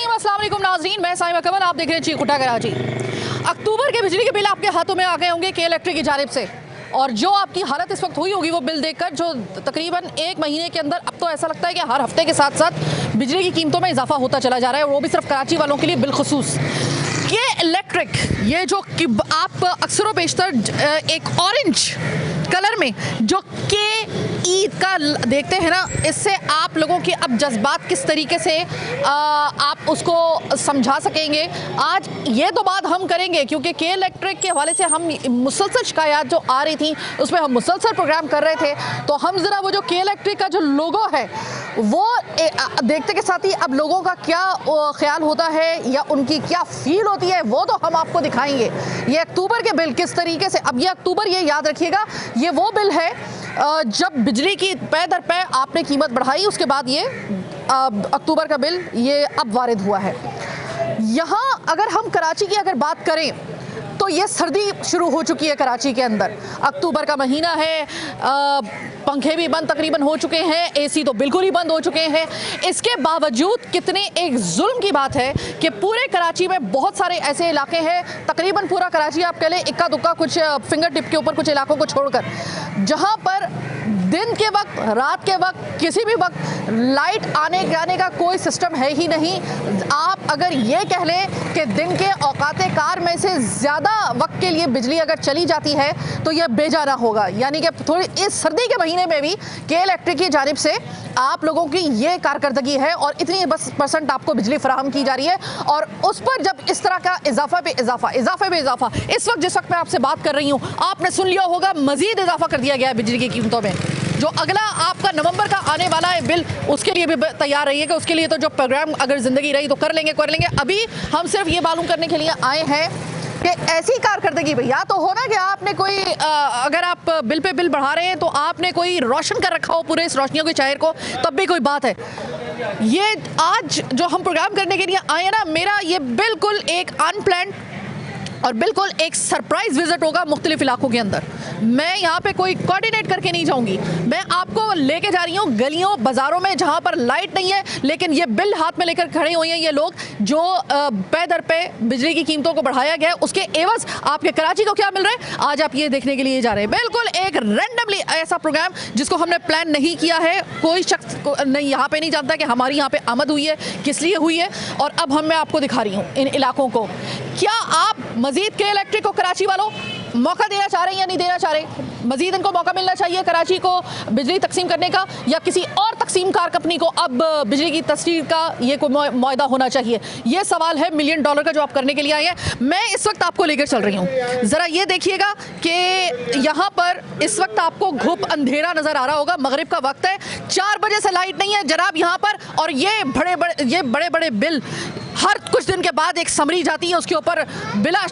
रहीम, अस्सलाम वालेकुम नाज़रीन, मैं साइमा कमल, आप देख रहे हैं चीकुटा कराची। अक्टूबर के बिजली के बिल आपके हाथों में आ गए होंगे के इलेक्ट्रिक की जानिब से, और जो आपकी हालत इस वक्त हुई होगी वो बिल देखकर, जो तकरीबन एक महीने के अंदर अब तो ऐसा लगता है कि हर हफ्ते के साथ साथ बिजली की कीमतों में इजाफा होता चला जा रहा है, और वो भी सिर्फ कराची वालों के लिए बिलखुसूस। के इलेक्ट्रिक, ये जो आप अक्सर बेशतर एक ऑरेंज कलर में जो के ईद का देखते हैं ना, इससे आप लोगों के अब जज्बात किस तरीके से आप उसको समझा सकेंगे। आज ये तो बात हम करेंगे क्योंकि के इलेक्ट्रिक के हवाले से हम मुसलसल शिकायत जो आ रही थी उसमें हम मुसलसल प्रोग्राम कर रहे थे, तो हम ज़रा वो जो के इलेक्ट्रिक का जो लोगो है वो देखते के साथ ही अब लोगों का क्या ख्याल होता है या उनकी क्या फील होती है वो तो हम आपको दिखाएंगे। ये अक्टूबर के बिल किस तरीके से, अब ये अक्टूबर, ये याद रखिएगा, ये वो बिल है जब बिजली की पै दर पै आपने कीमत बढ़ाई, उसके बाद ये अक्टूबर का बिल ये अब वारिद हुआ है। यहाँ अगर हम कराची की अगर बात करें तो ये सर्दी शुरू हो चुकी है कराची के अंदर, अक्टूबर का महीना है, पंखे भी बंद तकरीबन हो चुके हैं, एसी तो बिल्कुल ही बंद हो चुके हैं। इसके बावजूद कितने एक जुल्म की बात है कि पूरे कराची में बहुत सारे ऐसे इलाके हैं, तकरीबन पूरा कराची आप कह लें, इक्का दुक्का कुछ फिंगर टिप के ऊपर कुछ इलाकों को छोड़कर, जहां पर दिन के वक्त, रात के वक्त, किसी भी वक्त लाइट आने जाने का कोई सिस्टम है ही नहीं। आप अगर ये कह लें कि दिन के औकात कार में से ज़्यादा वक्त के लिए बिजली अगर चली जाती है तो यह बेजाना होगा, यानी कि थोड़ी इस सर्दी के महीने में भी के इलेक्ट्रिक की जानिब से आप लोगों की ये कारकर्दगी है और इतनी बस % आपको बिजली फराहम की जा रही है, और उस पर जब इस तरह का इजाफे पे इजाफा, इस वक्त जिस वक्त मैं आपसे बात कर रही हूँ आपने सुन लिया होगा मजीद इजाफा कर दिया गया है बिजली की कीमतों में। जो अगला आपका नवंबर का आने वाला है बिल, उसके लिए भी तैयार रहिए कि उसके लिए तो जो प्रोग्राम अगर ज़िंदगी रही तो कर लेंगे। अभी हम सिर्फ ये मालूम करने के लिए आए हैं कि ऐसी कारकर्दगी भैया तो होना कि आपने कोई अगर आप बिल पे बिल बढ़ा रहे हैं तो आपने कोई रोशन कर रखा हो पूरे इस रोशनियों के शहर को, तब भी कोई बात है। ये आज जो हम प्रोग्राम करने के लिए आए हैं ना, मेरा ये बिल्कुल एक अनप्लान्ड और बिल्कुल एक सरप्राइज विजिट होगा मुख्तलिफ इलाकों के अंदर। मैं यहाँ पे कोई कोऑर्डिनेट करके नहीं जाऊँगी, मैं आपको लेके जा रही हूँ गलियों बाज़ारों में जहाँ पर लाइट नहीं है, लेकिन ये बिल हाथ में लेकर खड़े हुए हैं ये लोग, जो पै दर पे बिजली की कीमतों को बढ़ाया गया है, उसके एवज आपके कराची को क्या मिल रहा है आज आप ये देखने के लिए जा रहे हैं। बिल्कुल एक रैंडमली ऐसा प्रोग्राम जिसको हमने प्लान नहीं किया है, कोई शख्स नहीं यहाँ पे नहीं जानता कि हमारी यहाँ पे आमद हुई है, किस लिए हुई है, और अब मैं आपको दिखा रही हूँ इन इलाकों को। क्या आप मजीद के इलेक्ट्रिक को कराची वालों मौका देना चाह रहे हैं या नहीं देना चाह रहे? मजीद इनको मौका मिलना चाहिए कराची को बिजली तकसीम करने का, या किसी और तकसीम कार कंपनी को अब बिजली की तस्दीर का ये कोई मुआहदा होना चाहिए? ये सवाल है $1 मिलियन का जो आप करने के लिए आए हैं। मैं इस वक्त आपको लेकर चल रही हूँ, ज़रा ये देखिएगा कि यहाँ पर इस वक्त आपको घुप अंधेरा नज़र आ रहा होगा, मगरिब का वक्त है, 4 बजे से लाइट नहीं है जनाब यहाँ पर, और ये बड़े बड़े बिल हर कुछ दिन के बाद एक समरी जाती है, उसके ऊपर बिला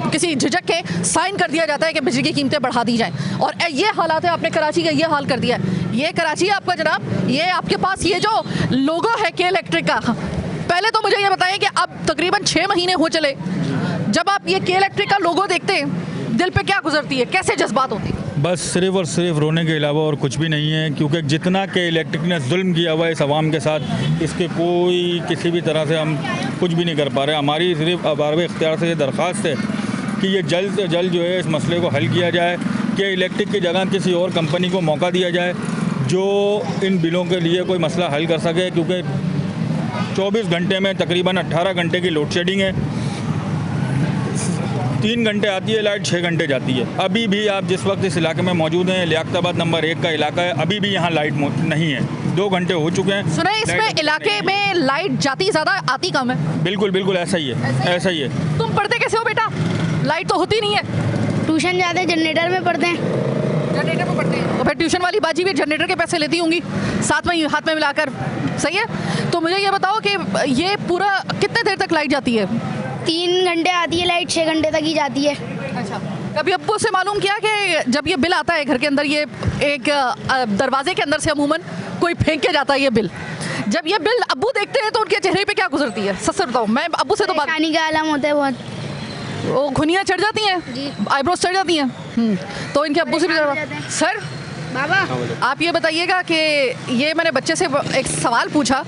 किसी झिझक के साइन कर दिया जाता है कि बिजली की कीमतें बढ़ा दी जाएं, और ये हालात है। आपने कराची का ये हाल कर दिया है, ये कराची है आपका जनाब, ये आपके पास ये जो लोगो है के इलेक्ट्रिक का। पहले तो मुझे ये बताएं कि अब तकरीबन 6 महीने हो चले, जब आप ये के इलेक्ट्रिक का लोगो देखते हैं दिल पे क्या गुजरती है, कैसे जज्बात होती है? बस सिर्फ और सिर्फ रोने के अलावा और कुछ भी नहीं है, क्योंकि जितना के इलेक्ट्रिक ने जुल्म किया हुआ है इस आवाम के साथ, इसके कोई किसी भी तरह से हम कुछ भी नहीं कर पा रहे। हमारी सिर्फ अबारब इख्तियार से ये दरख्वास्त है कि ये जल्द से जल्द जो है इस मसले को हल किया जाए, कि इलेक्ट्रिक की जगह किसी और कंपनी को मौका दिया जाए जो इन बिलों के लिए कोई मसला हल कर सके, क्योंकि 24 घंटे में तकरीबन 18 घंटे की लोड शेडिंग है, 3 घंटे आती है लाइट, 6 घंटे जाती है। अभी भी आप जिस वक्त इस इलाके में मौजूद हैं, लियाकताबाद नंबर 1 का इलाका है, अभी भी यहाँ लाइट नहीं है, 2 घंटे हो चुके हैं। सुना इसमें इलाके में लाइट जाती ज़्यादा आती कम है? बिल्कुल ऐसा ही है। तुम पढ़ते कैसे हो बेटा? लाइट तो होती नहीं है। ट्यूशन जाते हैं, जनरेटर में पढ़ते हैं। जनरेटर में पढ़ते हैं, तो फिर ट्यूशन वाली बाजी भी जनरेटर के पैसे लेती होंगी साथ में हाथ में मिलाकर, सही है? तो मुझे ये बताओ कि ये पूरा कितने देर तक लाइट जाती है? 3 घंटे आती है लाइट, 6 घंटे तक ही जाती है। अच्छा, कभी अब्बू से मालूम किया कि जब ये बिल आता है घर के अंदर, ये एक दरवाजे के अंदर से अमूमन कोई फेंक के जाता है ये बिल, जब ये बिल अब्बू देखते हैं तो उनके चेहरे पे क्या गुजरती है? सच से बताओ, मैं अब्बू से तो बात, पानी का आलम होता है बहुत, वो घुनियाँ चढ़ जाती हैं, आईब्रोज चढ़ जाती हैं। तो इनके अब्बू से भी सर बाबा आप ये बताइएगा कि ये मैंने बच्चे से एक सवाल पूछा,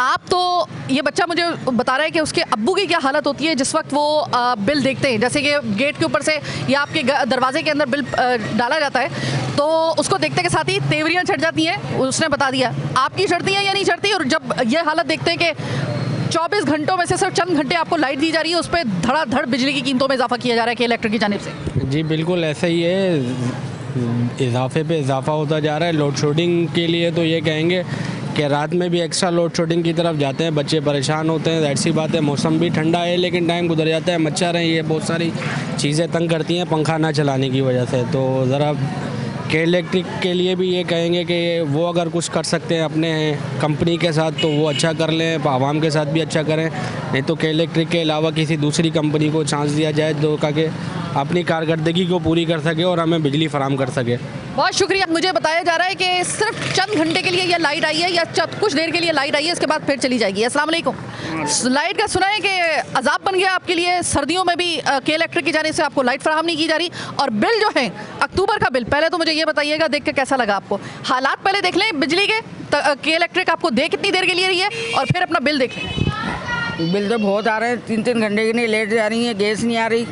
आप तो ये बच्चा मुझे बता रहा है कि उसके अब्बू की क्या हालत होती है जिस वक्त वो बिल देखते हैं, जैसे कि गेट के ऊपर से या आपके दरवाजे के अंदर बिल डाला जाता है तो उसको देखते के साथ ही तेवरियाँ चढ़ जाती हैं। उसने बता दिया, आपकी चढ़ती हैं या नहीं चढ़ती? और जब ये हालत देखते हैं कि 24 घंटों में से सिर्फ चंद घंटे आपको लाइट दी जा रही है, उस पर धड़ाधड़ बिजली की कीमतों में इजाफा किया जा रहा है कि इलेक्ट्रिक की जानिब से। जी बिल्कुल ऐसा ही है, इजाफे पे इजाफा होता जा रहा है। लोड शेडिंग के लिए तो ये कहेंगे कि रात में भी एक्स्ट्रा लोड शेडिंग की तरफ जाते हैं, बच्चे परेशान होते हैं। ज़ाहिर सी बात है, मौसम भी ठंडा है लेकिन टाइम गुजर जाता है, मच्छर हैं, ये बहुत सारी चीज़ें तंग करती हैं पंखा ना चलाने की वजह से। तो ज़रा के इलेक्ट्रिक के लिए भी ये कहेंगे कि वो अगर कुछ कर सकते हैं अपने कंपनी के साथ तो वो अच्छा कर लें, आवाम के साथ भी अच्छा करें। नहीं तो के इलेक्ट्रिक के अलावा किसी दूसरी कंपनी को चांस दिया जाए जो कि अपनी कारकर्दगी को पूरी कर सके और हमें बिजली फराहम कर सके। बहुत शुक्रिया। मुझे बताया जा रहा है कि सिर्फ चंद घंटे के लिए ये लाइट आई है या कुछ देर के लिए लाइट आई है, इसके बाद फिर चली जाएगी। अस्सलाम वालेकुम। लाइट का सुना है कि अजाब बन गया आपके लिए, सर्दियों में भी के इलेक्ट्रिक की जाने से आपको लाइट फराहम नहीं की जा रही। और बिल जो है अक्टूबर का बिल, पहले तो मुझे ये बताइएगा देख के कैसा लगा आपको? हालात पहले देख लें बिजली के इलेक्ट्रिक आपको दे कितनी देर के लिए रही है और फिर अपना बिल देख लें। बिल तो बहुत आ रहे हैं, 3-3 घंटे के लिए लेट जा रही है, गैस नहीं आ रही,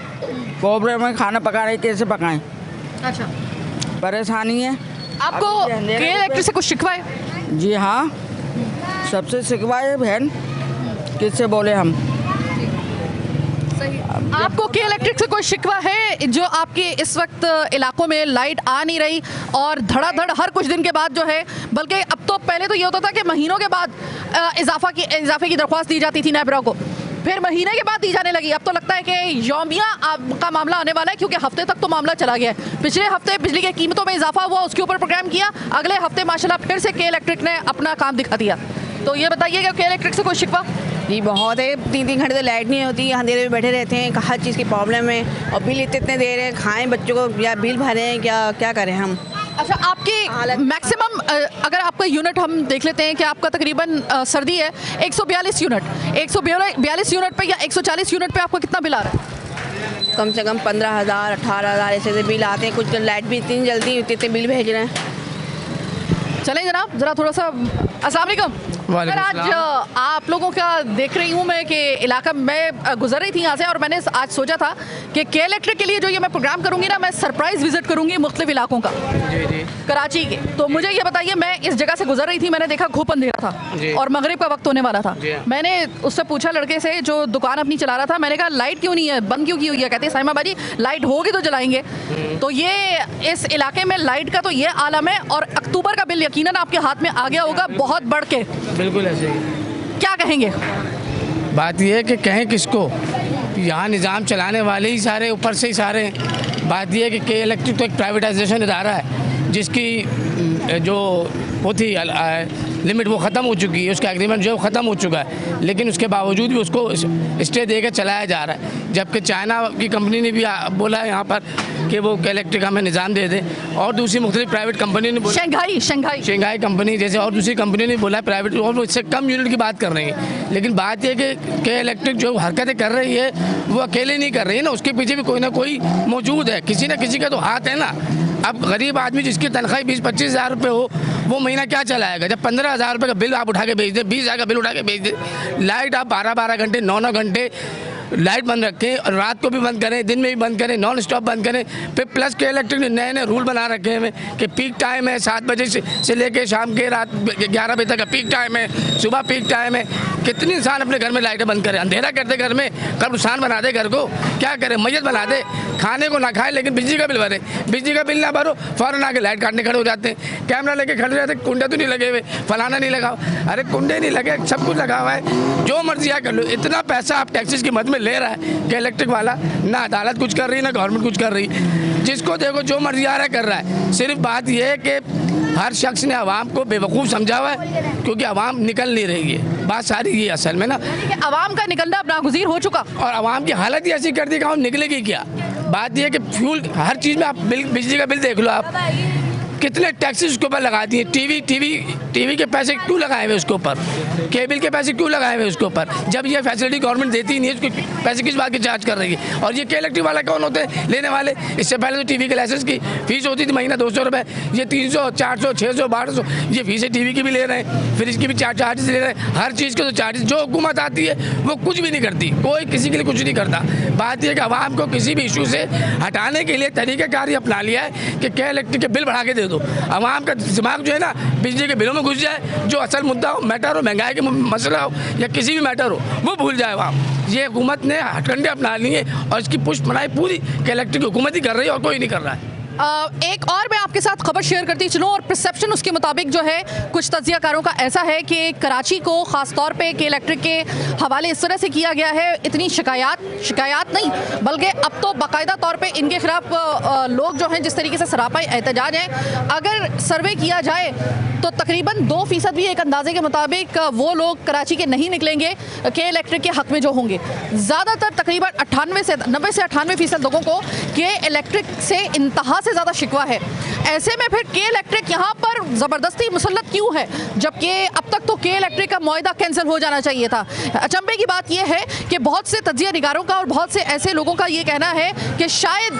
प्रॉब्लम है, खाना पका रहे कैसे पकाएं, अच्छा, परेशानी है। आपको अभी के इलेक्ट्रिक से कुछ शिकवा है? जी हाँ, सबसे शिकवाए बहन, किससे बोले हम। आपको के इलेक्ट्रिक से कोई शिकवा है जो आपके इस वक्त इलाकों में लाइट आ नहीं रही और धड़ाधड़ हर कुछ दिन के बाद जो है, बल्कि अब तो पहले तो ये होता था कि महीनों के बाद इजाफे की दरख्वास्त दी जाती थी नेबरा को, फिर महीने के बाद दी जाने लगी। अब तो लगता है कि यौमिया का मामला आने वाला है, क्योंकि हफ्ते तक तो मामला चला गया है। पिछले हफ्ते बिजली की कीमतों में इजाफा हुआ, उसके ऊपर प्रोग्राम किया, अगले हफ्ते माशाल्लाह फिर से के इलेक्ट्रिक ने अपना काम दिखा दिया। तो ये बताइएगा के इलेक्ट्रिक से कोई शिकवा? जी बहुत है, 3-3 घंटे तो लाइट नहीं होती, अंधेरे में बैठे रहते हैं, हर चीज़ की प्रॉब्लम है और बिल इतने दे रहे हैं, खाएं बच्चों को या बिल भरें, क्या करें हम। अच्छा, आपकी मैक्सिमम अगर आपका यूनिट हम देख लेते हैं कि आपका तकरीबन सर्दी है 142 यूनिट, 142 यूनिट पे या 140 यूनिट पे आपका कितना बिल आ रहा है? कम से कम 15,000 18,000 ऐसे बिल आते हैं। कुछ लाइट भी इतनी जल्दी इतने बिल भेज रहे हैं। चलें जनाब, ज़रा थोड़ा सा अस्सलाम वालेकुम। सर, आज आप लोगों का देख रही हूँ मैं कि इलाका में गुजर रही थी यहाँ से और मैंने आज सोचा था कि के इलेक्ट्रिक के लिए जो ये मैं प्रोग्राम करूँगी ना, मैं सरप्राइज़ विजिट करूँगी मुख्तलिफ इलाकों का, जी कराची के। तो मुझे ये बताइए, मैं इस जगह से गुजर रही थी, मैंने देखा खूब अंधेरा था और मगरिब का वक्त होने वाला था। मैंने उससे पूछा लड़के से जो दुकान अपनी चला रहा था, मैंने कहा लाइट क्यों नहीं है, बंद क्यों की हुई है? कहते हैं साइमा बाजी लाइट होगी तो जलाएंगे। तो ये इस इलाके में लाइट का तो ये आलम है और अक्टूबर का बिल यकीनन आपके हाथ में आ गया होगा बहुत बढ़ के। बिल्कुल ऐसे ही। क्या कहेंगे? बात यह है कि कहें किसको, यहाँ निज़ाम चलाने वाले ही सारे ऊपर से ही सारे। बात यह है कि के इलेक्ट्रिक तो एक प्राइवेटाइजेशन इदारा है जिसकी जो वो थी लिमिट वो ख़त्म हो चुकी है, उसका एग्रीमेंट जो है ख़त्म हो चुका है, लेकिन उसके बावजूद भी उसको स्टे दे के चलाया जा रहा है। जबकि चाइना की कंपनी ने भी बोला है यहाँ पर कि वो इलेक्ट्रिक हमें निज़ाम दे दे, और दूसरी मुख्तलिफ प्राइवेट कंपनी ने बोला, शंघाई कंपनी जैसे और दूसरी कंपनी ने बोला है प्राइवेट, और वो इससे कम यूनिट की बात कर रही है। लेकिन बात यह कि इलेक्ट्रिक जो हरकतें कर रही है वो अकेले नहीं कर रही है ना, उसके पीछे भी कोई ना कोई मौजूद है, किसी न किसी का तो हाथ है ना। अब गरीब आदमी जिसकी तनख्वाह 20-25 हज़ार रुपये हो, वो महीना क्या चलाएगा? जब 15,000 रुपये का बिल आप उठा के भेज दें, 20,000 का बिल उठा के भेज दें, लाइट आप 12-12 घंटे 9-9 घंटे लाइट बंद रखें और रात को भी बंद करें, दिन में भी बंद करें, नॉन स्टॉप बंद करें। फिर प्लस के इलेक्ट्रिक ने नए रूल बना रखे हैं कि पीक टाइम है 7 बजे से लेके शाम के रात 11 बजे तक का पीक टाइम है, सुबह पीक टाइम है। कितनी इंसान अपने घर में लाइटें बंद करें, अंधेरा करते घर में, कब्रिस्तान बना दे घर को, क्या करें, मैयत बना दे, खाने को ना खाए लेकिन बिजली का बिल भरे, बिजली का बिल ना भरो फ़ौरन आके लाइट काटने खड़े हो जाते हैं, कैमरा लेके खड़े हो जाते हैं, कुंडे तो नहीं लगे हुए, फलाना नहीं लगा, अरे कुंडे नहीं लगे, सब कुछ लगा हुआ है, जो मर्जी आ कर लो। इतना पैसा आप टैक्सेस की मद में ले रहा है कि इलेक्ट्रिक वाला, ना अदालत कुछ कर रही है ना गवर्नमेंट कुछ कर रही है, जिसको देखो जो मर्जी आ रहा है कर रहा है। सिर्फ बात यह है कि हर शख्स ने आवाम को बेवकूफ़ समझा हुआ है क्योंकि आवाम निकल नहीं रही है, बात सारी ये असल में ना, आवाम का निकलना अब नागुज़ीर हो चुका और आवाम की हालत ही ऐसी कर दी कि आवाम निकलेगी क्या। बात यह है कि फ्यूल हर चीज़ में आप बिजली का बिल देख लो, आप कितने टैक्सेस उसके ऊपर लगा दिए। टीवी के पैसे क्यों लगाए हुए उसके ऊपर, केबल के पैसे क्यों लगाए हुए उसके ऊपर, जब ये फैसिलिटी गवर्नमेंट देती ही नहीं है, उसके पैसे किस बात की चार्ज कर रही है। और ये के इलेक्ट्रिक वाला कौन होते हैं लेने वाले? इससे पहले तो टीवी के लाइसेंस की फीस होती थी महीना 200 रुपये, ये 300, 400, 600, 1200 ये फीसें टीवी की भी ले रहे हैं, फिर इसकी भी चार्जेस ले रहे हैं। हर चीज़ के तो चार्जेस, जो हुकूमत आती है वो कुछ भी नहीं करती, कोई किसी के लिए कुछ नहीं करता। बात यह कि आवाम को किसी भी इशू से हटाने के लिए तरीक़ाकार ही अपना लिया है कि के इलेक्ट्रिक के बिल बढ़ा के दे दो। आवाम का दिमाग जो है ना बिजली के बिलों में घुस जाए, जो असल मुद्दा हो, मैटर हो, महंगाई का मसला हो या किसी भी मैटर हो, वो भूल जाए आवाम। ये हुकूमत ने हथकंडे अपना लिए और इसकी पुष्ट मनाई पूरी के इलेक्ट्रिक हुकूमत ही कर रही है और कोई नहीं कर रहा है। एक और मैं आपके साथ खबर शेयर करती चलूँ और परसेप्शन उसके मुताबिक जो है कुछ तज्जियाकारों का ऐसा है कि कराची को ख़ास तौर पे के इलेक्ट्रिक के हवाले इस तरह से किया गया है, इतनी शिकायत नहीं बल्कि अब तो बाकायदा तौर पे इनके खिलाफ लोग जो हैं जिस तरीके से सरापाई एहतजाज हैं, अगर सर्वे किया जाए तो तकरीबन 2% भी एक अंदाजे के मुताबिक वो लोग कराची के नहीं निकलेंगे के इलेक्ट्रिक के हक़ में जो होंगे। ज़्यादातर तकरीबन 90 से 98% लोगों को के इलेक्ट्रिक से इंतहा से ज़्यादा शिकवा है। ऐसे में फिर के इलेक्ट्रिक यहाँ पर ज़बरदस्ती मुसल्लत क्यों है, जबकि अब तक तो के इलेक्ट्रिक का मुआहदा कैंसिल हो जाना चाहिए था। अचंभे की बात यह है कि बहुत से तज्जिया निगारों का और बहुत से ऐसे लोगों का ये कहना है कि शायद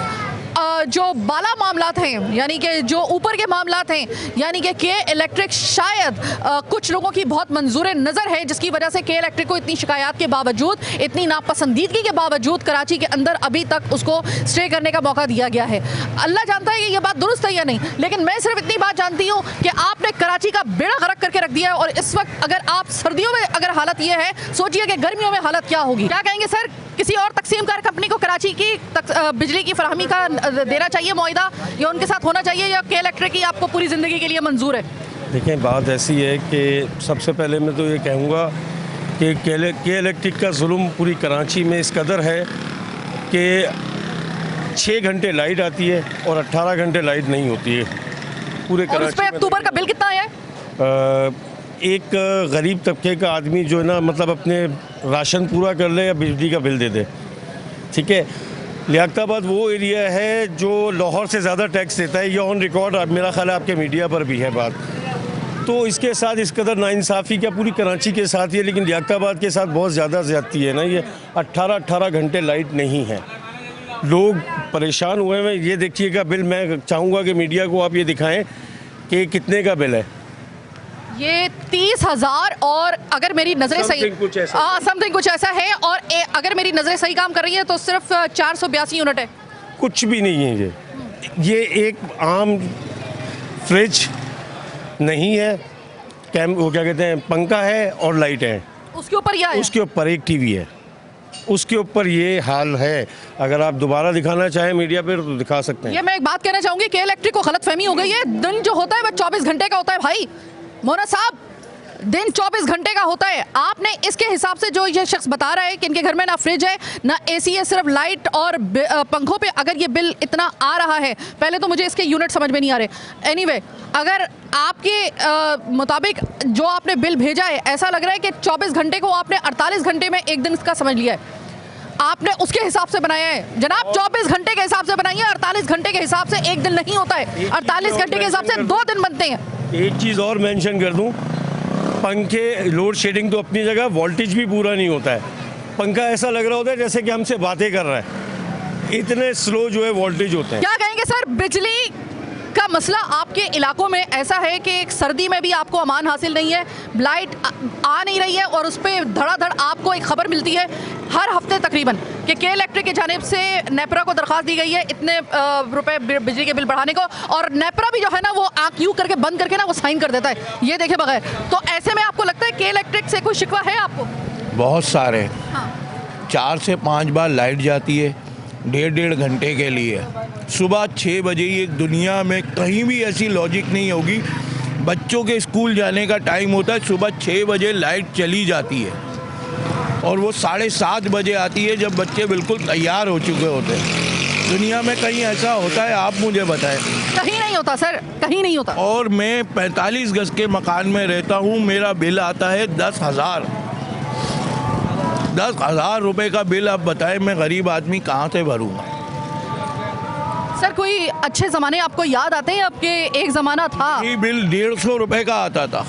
जो बाला मामलात हैं यानी कि जो ऊपर के मामलात हैं यानी कि के इलेक्ट्रिक शायद कुछ लोगों की बहुत मंजूर नज़र है, जिसकी वजह से के इलेक्ट्रिक को इतनी शिकायत के बावजूद, इतनी नापसंदीदगी के बावजूद कराची के अंदर अभी तक उसको स्टे करने का मौका दिया गया है। अल्लाह जानता है कि ये बात दुरुस्त है या नहीं, लेकिन मैं सिर्फ इतनी बात जानती हूँ कि आपने कराची का बेड़ा गर्क करके रख दिया है। और इस वक्त अगर आप सर्दियों में अगर हालत ये है, सोचिए कि गर्मियों में हालत क्या होगी। क्या कहेंगे सर, किसी और तकसीमकार कंपनी को कराची की बिजली की फराहमी का देना चाहिए मुआहदा, या उनके साथ होना चाहिए, या के इलेक्ट्रिक ही आपको पूरी ज़िंदगी के लिए मंजूर है? देखें, बात ऐसी है कि सबसे पहले मैं तो ये कहूँगा कि के इलेक्ट्रिक का जुल्म पूरी कराची में इस कदर है कि 6 घंटे लाइट आती है और 18 घंटे लाइट नहीं होती है पूरे कराची में। उस पे अक्टूबर का बिल कितना है? एक गरीब तबके का आदमी जो है ना, मतलब अपने राशन पूरा कर ले या बिजली का बिल दे दे, ठीक है। लियाकताबाद वो एरिया है जो लाहौर से ज़्यादा टैक्स देता है, ये ऑन रिकॉर्ड मेरा ख्याल है आपके मीडिया पर भी है बात। तो इसके साथ इस कदर नाइंसाफ़ी क्या पूरी कराची के साथ ही है, लेकिन लियाकताबाद के साथ बहुत ज़्यादा ज़्यादती है ना। ये 18 घंटे लाइट नहीं है, लोग परेशान हुए हैं। ये देखिएगा बिल, मैं चाहूँगा कि मीडिया को आप ये दिखाएँ कि कितने का बिल है। ये 30,000 और अगर मेरी नज़रें सही समथिंग कुछ ऐसा है, और अगर मेरी नज़रें सही काम कर रही है तो सिर्फ 482 यूनिट है। कुछ भी नहीं है ये एक आम फ्रिज नहीं है, वो क्या कहते हैं, पंखा है और लाइट है, उसके ऊपर यह है, उसके ऊपर एक टीवी है, उसके ऊपर ये हाल है। अगर आप दोबारा दिखाना चाहें मीडिया पर तो दिखा सकते हैं। ये मैं एक बात कहना चाहूँगी कि इलेक्ट्रिक को गलतफहमी हो गई है। दिन जो होता है वह 24 घंटे का होता है भाई मोना साहब, दिन 24 घंटे का होता है। आपने इसके हिसाब से जो ये शख्स बता रहा है कि इनके घर में ना फ्रिज है ना एसी है, सिर्फ लाइट और पंखों पे अगर ये बिल इतना आ रहा है, पहले तो मुझे इसके यूनिट समझ में नहीं आ रहे। एनीवे, अगर आपके मुताबिक जो आपने बिल भेजा है, ऐसा लग रहा है कि 24 घंटे को आपने 48 घंटे में एक दिन इसका समझ लिया है, आपने उसके हिसाब से बनाया है। जनाब 24 घंटे के हिसाब से बनाइए, 48 घंटे के हिसाब से एक दिन नहीं होता है, 48 घंटे के हिसाब से 2 दिन बनते हैं। एक चीज़ और मेंशन कर दूं, पंखे लोड शेडिंग तो अपनी जगह, वोल्टेज भी पूरा नहीं होता है। पंखा ऐसा लग रहा होता है जैसे कि हमसे बातें कर रहा है, इतने स्लो जो है वोल्टेज होते हैं। क्या कहेंगे सर, बिजली का मसला आपके इलाकों में ऐसा है कि एक सर्दी में भी आपको अमान हासिल नहीं है, लाइट आ नहीं रही है और उस पर धड़ाधड़ आपको एक खबर मिलती है हर हफ्ते तकरीबन कि के इलेक्ट्रिक की जानिब से नेपरा को दरख्वास्त दी गई है इतने रुपए बिजली के बिल बढ़ाने को, और नेपरा भी जो है ना वो आँख यूँ करके बंद करके ना वो साइन कर देता है ये देखे बगैर। तो ऐसे में आपको लगता है के इलेक्ट्रिक से कोई शिकवा है आपको? बहुत सारे। हाँ। 4 से 5 बार लाइट जाती है 1.5 घंटे के लिए। सुबह 6 बजे, ये दुनिया में कहीं भी ऐसी लॉजिक नहीं होगी। बच्चों के स्कूल जाने का टाइम होता है, सुबह 6 बजे लाइट चली जाती है और वो 7:30 बजे आती है जब बच्चे बिल्कुल तैयार हो चुके होते हैं। दुनिया में कहीं ऐसा होता है? आप मुझे बताएं। कहीं नहीं होता सर, कहीं नहीं होता। और मैं 45 गज के मकान में रहता हूँ, मेरा बिल आता है 10,000 रुपये का बिल। आप बताएं मैं गरीब आदमी कहाँ से भरूँगा? सर कोई अच्छे ज़माने आपको याद आते हैं? आपके एक ज़माना था यही बिल 150 रुपए का आता था,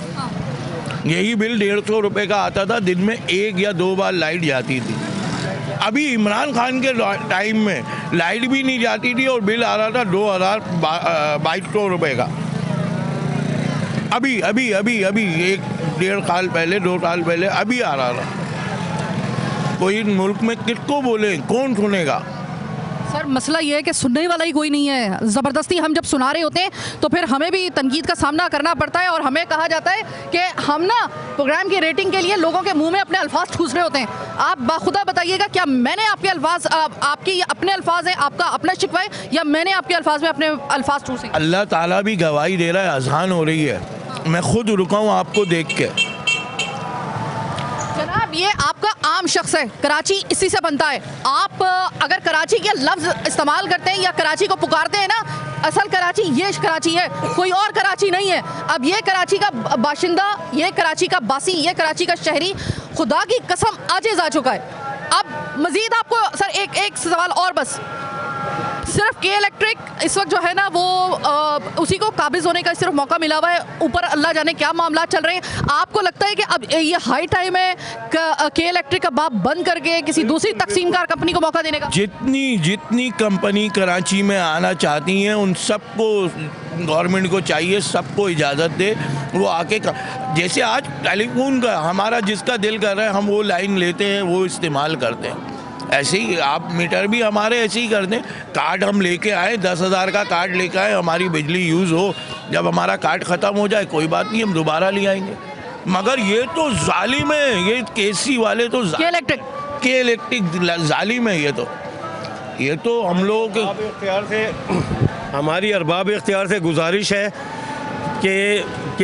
यही बिल 150 रुपए का आता था, दिन में 1 या 2 बार लाइट जाती थी। अभी इमरान खान के टाइम में लाइट भी नहीं जाती थी और बिल आ रहा था 2200 रुपए का। अभी अभी अभी अभी 1-1.5 साल पहले, 2 साल पहले अभी आ रहा था। कोई मुल्क में किसको बोले, कौन सुनेगा? सर मसला ये है कि सुनने वाला ही कोई नहीं है। ज़बरदस्ती हम जब सुना रहे होते हैं तो फिर हमें भी तनकीद का सामना करना पड़ता है और हमें कहा जाता है कि हम ना प्रोग्राम की रेटिंग के लिए लोगों के मुंह में अपने अल्फाज ठूस रहे होते हैं। आप बाखुदा बताइएगा, क्या मैंने आपके अल्फाज, आपके अपने अल्फाज हैं, आपका अपना शिकवा है, या मैंने आपके अल्फाज में अपने अल्फाज ठूसे? अल्लाह ताला भी गवाही दे रहा है, अज़ान हो रही है, मैं खुद रुका हूँ आपको देख के। जनाब ये आपका आम शख्स है, कराची इसी से बनता है। आप अगर कराची के लफ्ज़ इस्तेमाल करते हैं या कराची को पुकारते हैं ना, असल कराची ये कराची है, कोई और कराची नहीं है। अब ये कराची का बाशिंदा, ये कराची का बासी, ये कराची का शहरी खुदा की कसम आजिज़ आ चुका है। अब मज़ीद आपको सर एक सवाल और बस, सिर्फ के इलेक्ट्रिक इस वक्त जो है ना वो उसी को काबिज होने का सिर्फ मौका मिला हुआ है, ऊपर अल्लाह जाने क्या मामला चल रहे हैं। आपको लगता है कि अब ये हाई टाइम है के इलेक्ट्रिक का बाप बंद करके किसी दूसरी तकसीमकार कंपनी को मौका देने का? जितनी कंपनी कराची में आना चाहती हैं उन सबको गवर्नमेंट को चाहिए, सबको इजाज़त दे, वो आके जैसे आज टेलीफोन का हमारा जिसका दिल कर रहा है हम वो लाइन लेते हैं, वो इस्तेमाल करते हैं। ऐसे ही आप मीटर भी हमारे ऐसे ही कर दें, कार्ड हम लेके आए, 10,000 का कार्ड लेके आए, हमारी बिजली यूज़ हो, जब हमारा कार्ड ख़त्म हो जाए कोई बात नहीं, हम दोबारा ले आएंगे। मगर ये तो जालिम है, ये केसी वाले तो के इलेक्ट्रिक जालिम है। ये तो हम लोग इख्तियार से, हमारी अरबाब इख्तियार से गुजारिश है कि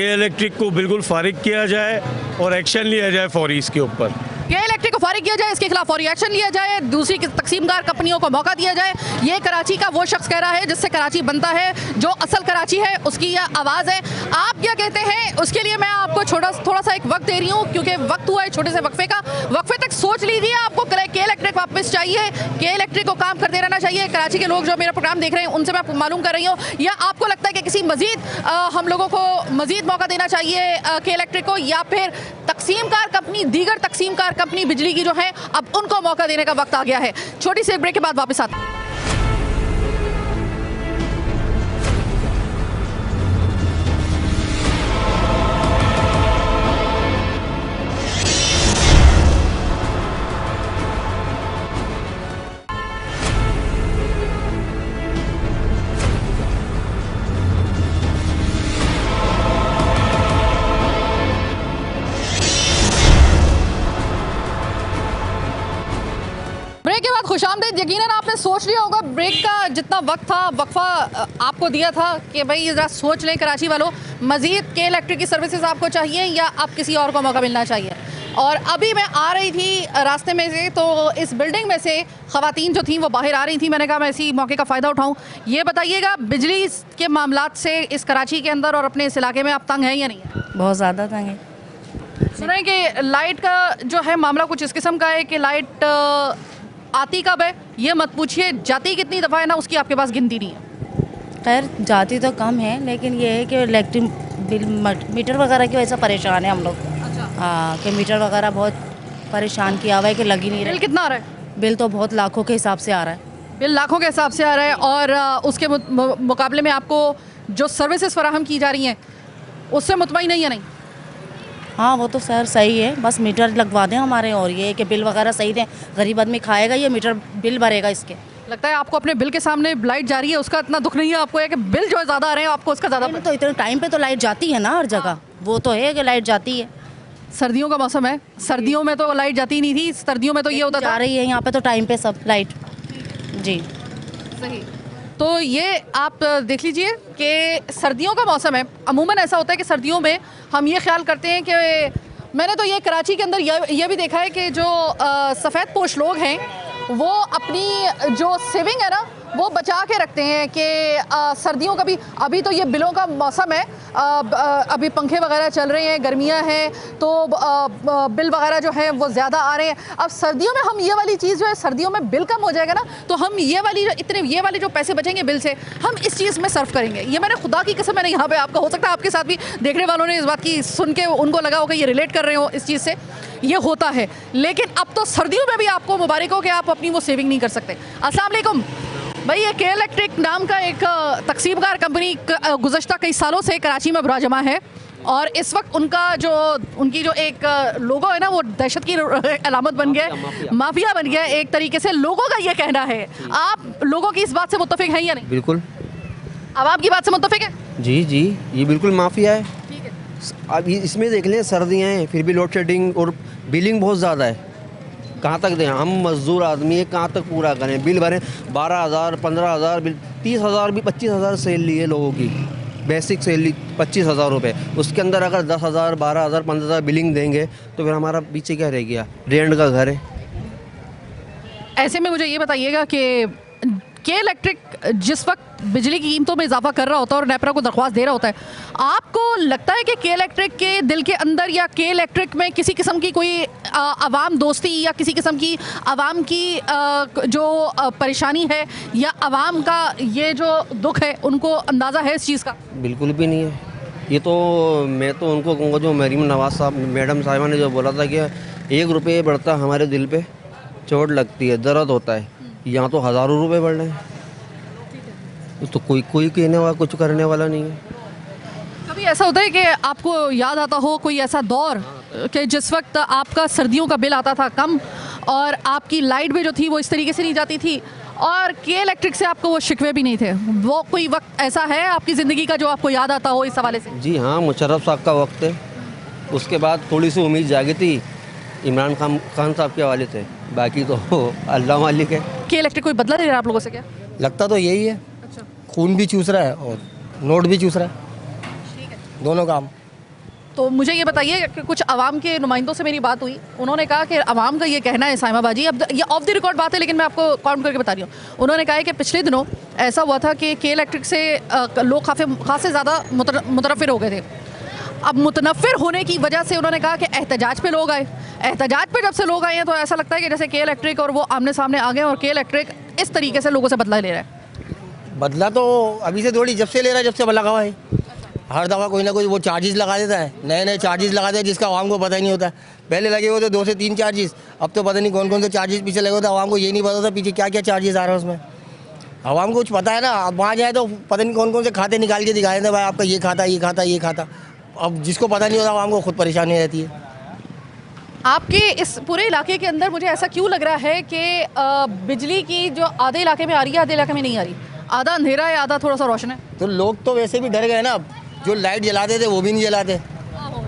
इलेक्ट्रिक को बिल्कुल फारिग किया जाए और एक्शन लिया जाए फौरी इसके ऊपर। के इलेक्ट्रिक को फारिग किया जाए, इसके खिलाफ फौरी एक्शन लिया जाए, दूसरी तकसीमदार कंपनियों को मौका दिया जाए। ये कराची का वो शख्स कह रहा है जिससे कराची बनता है, जो असल कराची है, उसकी यह आवाज़ है। आप क्या कहते हैं? उसके लिए मैं आपको थोड़ा सा एक वक्त दे रही हूँ, क्योंकि वक्त हुआ है छोटे से वक्फे का। वक्फे तक सोच लीजिए, आपको के इलेक्ट्रिक वापस चाहिए, के इलेक्ट्रिक को काम करते रहना चाहिए। कराची के लोग जो मेरा प्रोग्राम देख रहे हैं उनसे मैं मालूम कर रही हूँ, या आपको लगता है कि किसी मजीद हम लोगों को मजीद मौका देना चाहिए के इलेक्ट्रिक को, या फिर तकसीमकार कंपनी, दीगर तकसीमकार कंपनी बिजली की जो है अब उनको मौका देने का वक्त आ गया है? छोटी सी ब्रेक के बाद वापस आते हैं। ब्रेक के बाद खुशामदीद। यकीनन आपने सोच लिया होगा ब्रेक का जितना वक्त था, वक्फा आपको दिया था कि भाई ज़रा सोच लें कराची वालों, मज़ीद के इलेक्ट्रिक की सर्विसेज आपको चाहिए या आप किसी और को मौका मिलना चाहिए। और अभी मैं आ रही थी रास्ते में से, तो इस बिल्डिंग में से ख़वातीन जो थी वो बाहर आ रही थी। मैंने कहा मैं इसी मौके का फ़ायदा उठाऊँ। ये बताइएगा, बिजली के मामलात से इस कराची के अंदर और अपने इस इलाके में आप तंग हैं या नहीं है? बहुत ज़्यादा तंग है। सुना है कि लाइट का जो है मामला कुछ इस किस्म का है कि लाइट आती कब है ये मत पूछिए, जाती कितनी दफ़ा है ना उसकी आपके पास गिनती नहीं है। खैर जाती तो कम है, लेकिन ये है कि इलेक्ट्रिक बिल मीटर वगैरह की वजह से परेशान है हम लोग। हाँ, कि मीटर वगैरह बहुत परेशान किया हुआ है कि लग ही नहीं रहा। बिल कितना आ रहा है? बिल तो बहुत लाखों के हिसाब से आ रहा है। बिल लाखों के हिसाब से आ रहा है, और उसके मुकाबले में आपको जो सर्विसेज फराहम की जा रही हैं उससे मुतमईन नहीं है? नहीं, हाँ वो तो सर सही है, बस मीटर लगवा दें हमारे, और ये कि बिल वगैरह सही दें। गरीब आदमी खाएगा ये मीटर, बिल भरेगा इसके। लगता है आपको अपने बिल के सामने लाइट जा रही है उसका इतना दुख नहीं है आपको, है कि बिल जो ज़्यादा आ रहे हैं आपको उसका ज़्यादा? तो इतने टाइम पे तो लाइट जाती है ना हर जगह, वो तो है कि लाइट जाती है। सर्दियों का मौसम है, सर्दियों में तो लाइट जाती नहीं थी, सर्दियों में तो ये होता था। जा रही है यहाँ पे तो टाइम पे सब लाइट। जी सही। तो ये आप देख लीजिए कि सर्दियों का मौसम है। अमूमन ऐसा होता है कि सर्दियों में हम ये ख्याल करते हैं कि, मैंने तो ये कराची के अंदर ये भी देखा है कि जो सफ़ेद पोश लोग हैं वो अपनी जो सेविंग है ना वो बचा के रखते हैं कि सर्दियों का भी, अभी तो ये बिलों का मौसम है, अभी पंखे वगैरह चल रहे हैं, गर्मियां हैं, तो बिल वगैरह जो है वो ज़्यादा आ रहे हैं। अब सर्दियों में हम ये वाली चीज़ जो है, सर्दियों में बिल कम हो जाएगा ना, तो हम ये वाले जो पैसे बचेंगे बिल से, हम इस चीज़ में सर्व करेंगे। ये मैंने खुदा की कसम, मैंने यहाँ पे आपका, हो सकता है आपके साथ भी देखने वालों ने इस बात की सुन के उनको लगा होगा ये रिलेट कर रहे हो इस चीज़ से, ये होता है। लेकिन अब तो सर्दियों में भी आपको मुबारक हो कि आप अपनी वो सेविंग नहीं कर सकते। अस्सलाम वालेकुम भाई, ये के इलेक्ट्रिक नाम का एक तकसीमकार कंपनी गुज़श्ता कई सालों से कराची में बुराजमा है, और इस वक्त उनकी जो एक लोगो है ना, वो दहशत की अलामत बन गया है, माफिया बन गया है एक तरीके से, लोगों का ये कहना है। आप लोगों की इस बात से मुत्तफिक हैं या नहीं? बिल्कुल। अब आपकी बात से मुत्तफिक है? जी जी, ये बिल्कुल माफिया है। ठीक है। अब इसमें देख लें, सर्दियाँ हैं फिर भी लोड शेडिंग और बिलिंग बहुत ज़्यादा है। कहाँ तक दें, हम मजदूर आदमी है, कहाँ तक पूरा करें? बिल भरें 12,000 15,000 बिल, 30,000 भी 25,000 सैलरी है लोगों की, बेसिक सैलरी 25,000 रुपये। उसके अंदर अगर 10,000 12,000 15,000 बिलिंग देंगे तो फिर हमारा पीछे क्या रह गया? रेंट का घर है। ऐसे में मुझे ये बताइएगा कि के इलेक्ट्रिक जिस वक्त बिजली की कीमतों में इजाफा कर रहा होता है और नेपरा को दरख्वास्त दे रहा होता है, आपको लगता है कि के इलेक्ट्रिक के दिल के अंदर या के इलेक्ट्रिक में किसी किस्म की कोई आवाम दोस्ती या किसी किस्म की आवाम की जो परेशानी है या आवाम का ये जो दुख है, उनको अंदाज़ा है इस चीज़ का? बिल्कुल भी नहीं है। ये तो मैं तो उनको कहूँगा, जो मरीम नवाज़ साहब मैडम साहिबा ने जो बोला था कि 1 रुपये बढ़ता हमारे दिल पे चोट लगती है, दर्द होता है, यहाँ तो हज़ारों रुपए बढ़ रहे हैं। तो कोई कहने वाला, कुछ करने वाला नहीं है। कभी ऐसा होता है कि आपको याद आता हो कोई ऐसा दौर कि जिस वक्त आपका सर्दियों का बिल आता था कम, और आपकी लाइट भी जो थी वो इस तरीके से नहीं जाती थी, और के इलेक्ट्रिक से आपको वो शिकवे भी नहीं थे? वो कोई वक्त ऐसा है आपकी ज़िंदगी का जो आपको याद आता हो इस हवाले से? जी हाँ, मुशर्रफ साहब का वक्त है। उसके बाद थोड़ी सी उम्मीद जागी थी इमरान खान साहब के हवाले से, बाकी तो अल्लाह मालिक है। के इलेक्ट्रिक कोई बदला ले रहा है आप लोगों से क्या? लगता तो यही है। अच्छा। खून भी चूस रहा है और नोट भी चूस रहा है, ठीक है। दोनों काम। तो मुझे ये बताइए कि कुछ आवाम के नुमाइंदों से मेरी बात हुई, उन्होंने कहा कि आवाम का ये कहना है, साइमा बाजी, अब ये ऑफ द रिकॉर्ड बात है लेकिन मैं आपको काउंट करके बता रही हूँ, उन्होंने कहा है कि पिछले दिनों ऐसा हुआ था कि के इलेक्ट्रिक से लोग खासे ज़्यादा मुतनफ़िर हो गए थे। अब मुतनफ़िर होने की वजह से उन्होंने कहा कि एहतजाज पे लोग आए। एहतजाज पे जब से लोग आए हैं तो ऐसा लगता है कि जैसे के इलेक्ट्रिक और वो आमने सामने आ गए और के इलेक्ट्रिक इस तरीके से लोगों से बदला ले रहा है। बदला तो अभी से थोड़ी, जब से ले रहा है, जब से लगा हुआ है। हर दफ़ा कोई ना कोई वो चार्जेस लगा देता है, नए चार्जेस लगा देता है जिसका आवाम को पता ही नहीं होता। पहले लगे हुए थे 2 से 3 चार्जेस, अब तो पता नहीं कौन कौन से चार्जेस पीछे लगे होते, आवाम को ये नहीं पता होता पीछे क्या क्या चार्जेस आ रहे हैं उसमें। आवाम को कुछ पता है ना, अब वहाँ जाए तो पता नहीं कौन कौन से खाते निकाल के दिखा देते हैं, भाई आपका ये खाता ये खाता ये खाता। अब जिसको पता नहीं होता आवाम को खुद परेशानी रहती है। आपके इस पूरे इलाके के अंदर मुझे ऐसा क्यों लग रहा है कि बिजली की जो आधे इलाके में आ रही है, आधे इलाके में नहीं आ रही, आधा अंधेरा है आधा थोड़ा सा रोशन है? तो लोग तो वैसे भी डर गए ना, अब जो लाइट जलाते थे वो भी नहीं जलाते।